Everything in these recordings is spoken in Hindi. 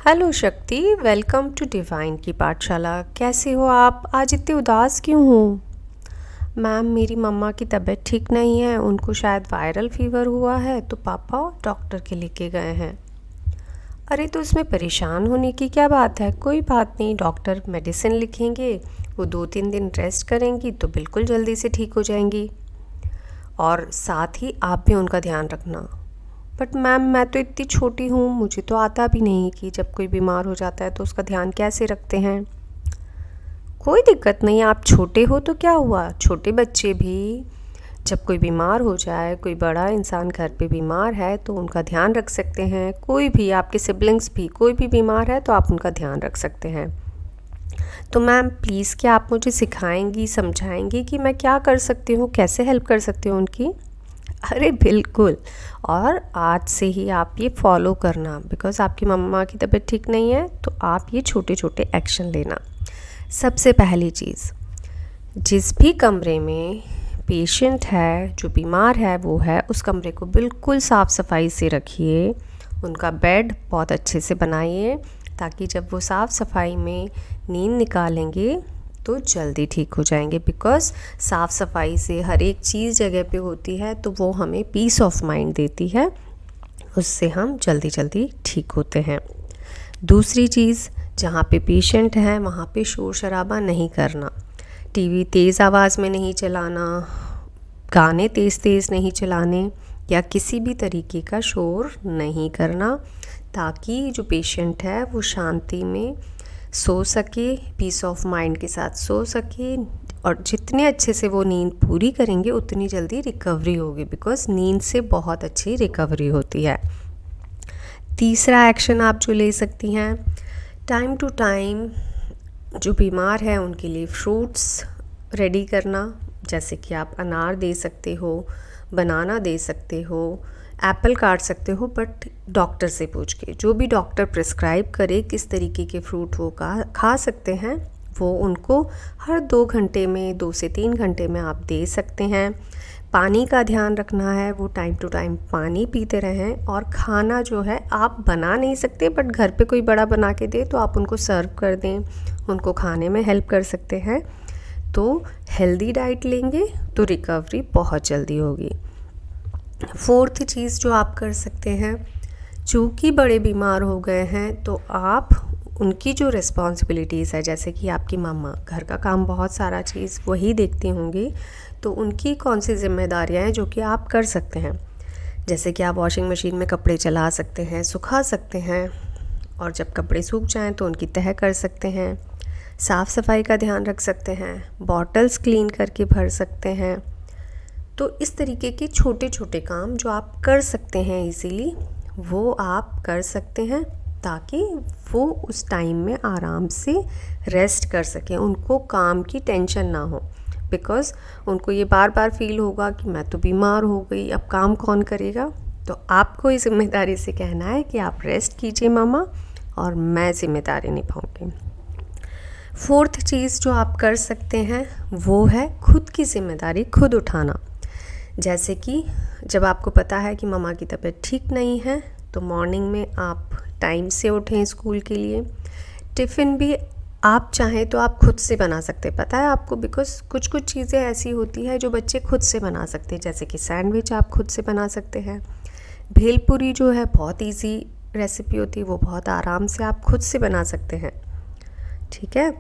हेलो शक्ति, वेलकम टू डिवाइन की पाठशाला। कैसे हो आप? आज इतने उदास क्यों हो? मैम, मेरी मम्मा की तबीयत ठीक नहीं है, उनको शायद वायरल फीवर हुआ है तो पापा डॉक्टर के लेके गए हैं। अरे तो इसमें परेशान होने की क्या बात है? कोई बात नहीं, डॉक्टर मेडिसिन लिखेंगे, वो 2-3 दिन रेस्ट करेंगी तो बिल्कुल जल्दी से ठीक हो जाएंगी। और साथ ही आप भी उनका ध्यान रखना। बट मैम, मैं तो इतनी छोटी हूँ, मुझे तो आता भी नहीं कि जब कोई बीमार हो जाता है तो उसका ध्यान कैसे रखते हैं। कोई दिक्कत नहीं, आप छोटे हो तो क्या हुआ, छोटे बच्चे भी जब कोई बीमार हो जाए, कोई बड़ा इंसान घर पे बीमार है तो उनका ध्यान रख सकते हैं। कोई भी, आपके सिबलिंग्स भी कोई भी बीमार है तो आप उनका ध्यान रख सकते हैं। तो मैम प्लीज़, क्या आप मुझे सिखाएंगी, समझाएंगी कि मैं क्या कर सकती हूँ, कैसे हेल्प कर सकती हूँ उनकी? अरे बिल्कुल। और आज से ही आप ये फॉलो करना, बिकॉज़ आपकी मम्मा की तबीयत ठीक नहीं है तो आप ये छोटे छोटे एक्शन लेना। सबसे पहली चीज़, जिस भी कमरे में पेशेंट है, जो बीमार है वो है, उस कमरे को बिल्कुल साफ़ सफाई से रखिए। उनका बेड बहुत अच्छे से बनाइए ताकि जब वो साफ़ सफाई में नींद निकालेंगे तो जल्दी ठीक हो जाएंगे। बिकॉज़ साफ़ सफाई से हर एक चीज़ जगह पे होती है तो वो हमें पीस ऑफ माइंड देती है, उससे हम जल्दी जल्दी ठीक होते हैं। दूसरी चीज़, जहाँ पे पेशेंट हैं वहाँ पे शोर शराबा नहीं करना। टीवी तेज़ आवाज़ में नहीं चलाना, गाने तेज़ तेज़ नहीं चलाने, या किसी भी तरीके का शोर नहीं करना, ताकि जो पेशेंट है वो शांति में सो सके, पीस ऑफ माइंड के साथ सो सके। और जितने अच्छे से वो नींद पूरी करेंगे उतनी जल्दी रिकवरी होगी, बिकॉज़ नींद से बहुत अच्छी रिकवरी होती है। तीसरा एक्शन आप जो ले सकती हैं, टाइम टू टाइम जो बीमार है उनके लिए फ्रूट्स रेडी करना। जैसे कि आप अनार दे सकते हो, बनाना दे सकते हो, एप्पल काट सकते हो, बट डॉक्टर से पूछ के, जो भी डॉक्टर प्रिस्क्राइब करे किस तरीके के फ्रूट वो खा सकते हैं, वो उनको हर 2 घंटे में, 2 से 3 घंटे में आप दे सकते हैं। पानी का ध्यान रखना है, वो टाइम टू टाइम पानी पीते रहें। और खाना जो है आप बना नहीं सकते, बट घर पे कोई बड़ा बना के दे तो आप उनको सर्व कर दें, उनको खाने में हेल्प कर सकते हैं। तो हेल्दी डाइट लेंगे तो रिकवरी बहुत जल्दी होगी। फोर्थ चीज़ जो आप कर सकते हैं, चूँकि बड़े बीमार हो गए हैं तो आप उनकी जो रिस्पॉन्सिबिलिटीज़ है, जैसे कि आपकी मम्मा घर का काम बहुत सारा चीज़ वही देखती होंगी, तो उनकी कौन सी जिम्मेदारियां हैं जो कि आप कर सकते हैं। जैसे कि आप वॉशिंग मशीन में कपड़े चला सकते हैं, सुखा सकते हैं, और जब कपड़े सूख जाएं तो उनकी तह कर सकते हैं, साफ़ सफाई का ध्यान रख सकते हैं, बॉटल्स क्लीन करके भर सकते हैं। तो इस तरीके के छोटे छोटे काम जो आप कर सकते हैं इजीली, वो आप कर सकते हैं ताकि वो उस टाइम में आराम से रेस्ट कर सकें, उनको काम की टेंशन ना हो। बिकॉज़ उनको ये बार बार फील होगा कि मैं तो बीमार हो गई, अब काम कौन करेगा। तो आपको इस जिम्मेदारी से कहना है कि आप रेस्ट कीजिए मामा, और मैं जिम्मेदारी निभाऊंगी। फोर्थ चीज़ जो आप कर सकते हैं वो है खुद की जिम्मेदारी खुद उठाना। जैसे कि जब आपको पता है कि मम्मा की तबीयत ठीक नहीं है तो मॉर्निंग में आप टाइम से उठें स्कूल के लिए। टिफ़िन भी आप चाहें तो आप खुद से बना सकते हैं, पता है आपको, बिकॉज़ कुछ कुछ चीज़ें ऐसी होती है जो बच्चे खुद से बना सकते हैं। जैसे कि सैंडविच आप खुद से बना सकते हैं। भेलपूरी जो है बहुत इजी रेसिपी होती है, वो बहुत आराम से आप खुद से बना सकते हैं। ठीक है।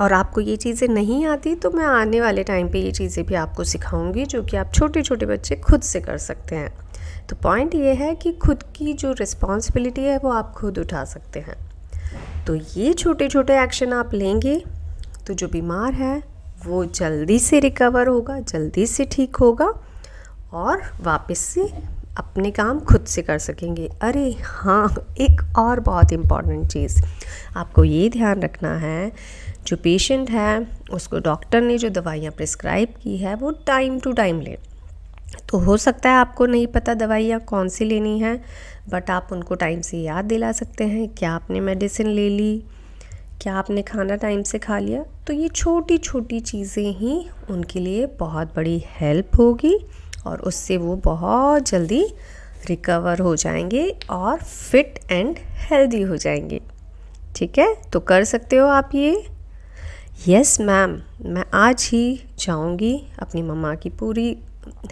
और आपको ये चीज़ें नहीं आती तो मैं आने वाले टाइम पे ये चीज़ें भी आपको सिखाऊंगी जो कि आप छोटे छोटे बच्चे खुद से कर सकते हैं। तो पॉइंट ये है कि खुद की जो रिस्पॉन्सिबिलिटी है वो आप खुद उठा सकते हैं। तो ये छोटे छोटे एक्शन आप लेंगे तो जो बीमार है वो जल्दी से रिकवर होगा, जल्दी से ठीक होगा, और वापस से अपने काम खुद से कर सकेंगे। अरे हाँ, एक और बहुत इम्पॉर्टेंट चीज़ आपको ये ध्यान रखना है, जो पेशेंट है उसको डॉक्टर ने जो दवाइयाँ प्रिस्क्राइब की है वो टाइम टू टाइम ले। तो हो सकता है आपको नहीं पता दवाइयाँ कौन सी लेनी है, बट आप उनको टाइम से याद दिला सकते हैं, क्या आपने मेडिसिन ले ली, क्या आपने खाना टाइम से खा लिया। तो ये छोटी छोटी चीज़ें ही उनके लिए बहुत बड़ी हेल्प होगी और उससे वो बहुत जल्दी रिकवर हो जाएंगे और फिट एंड हेल्दी हो जाएंगे। ठीक है, तो कर सकते हो आप ये। यस मैम, मैं आज ही जाऊंगी, अपनी मम्मा की पूरी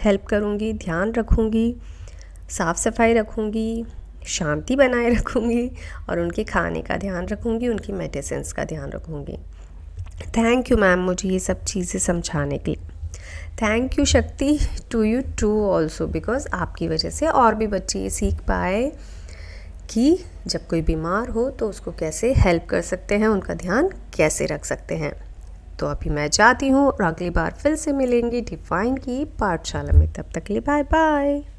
हेल्प करूंगी, ध्यान रखूंगी, साफ़ सफाई रखूंगी, शांति बनाए रखूंगी और उनके खाने का ध्यान रखूंगी, उनकी मेडिसिन्स का ध्यान रखूंगी। थैंक यू मैम मुझे ये सब चीज़ें समझाने के लिए। Thank you Shakti, to you too also, because आपकी वजह से और भी बच्चे ये सीख पाए कि जब कोई बीमार हो तो उसको कैसे हेल्प कर सकते हैं, उनका ध्यान कैसे रख सकते हैं। तो अभी मैं जाती हूँ और अगली बार फिर से मिलेंगे डिवाइन की पाठशाला में। तब तक के लिए बाय बाय।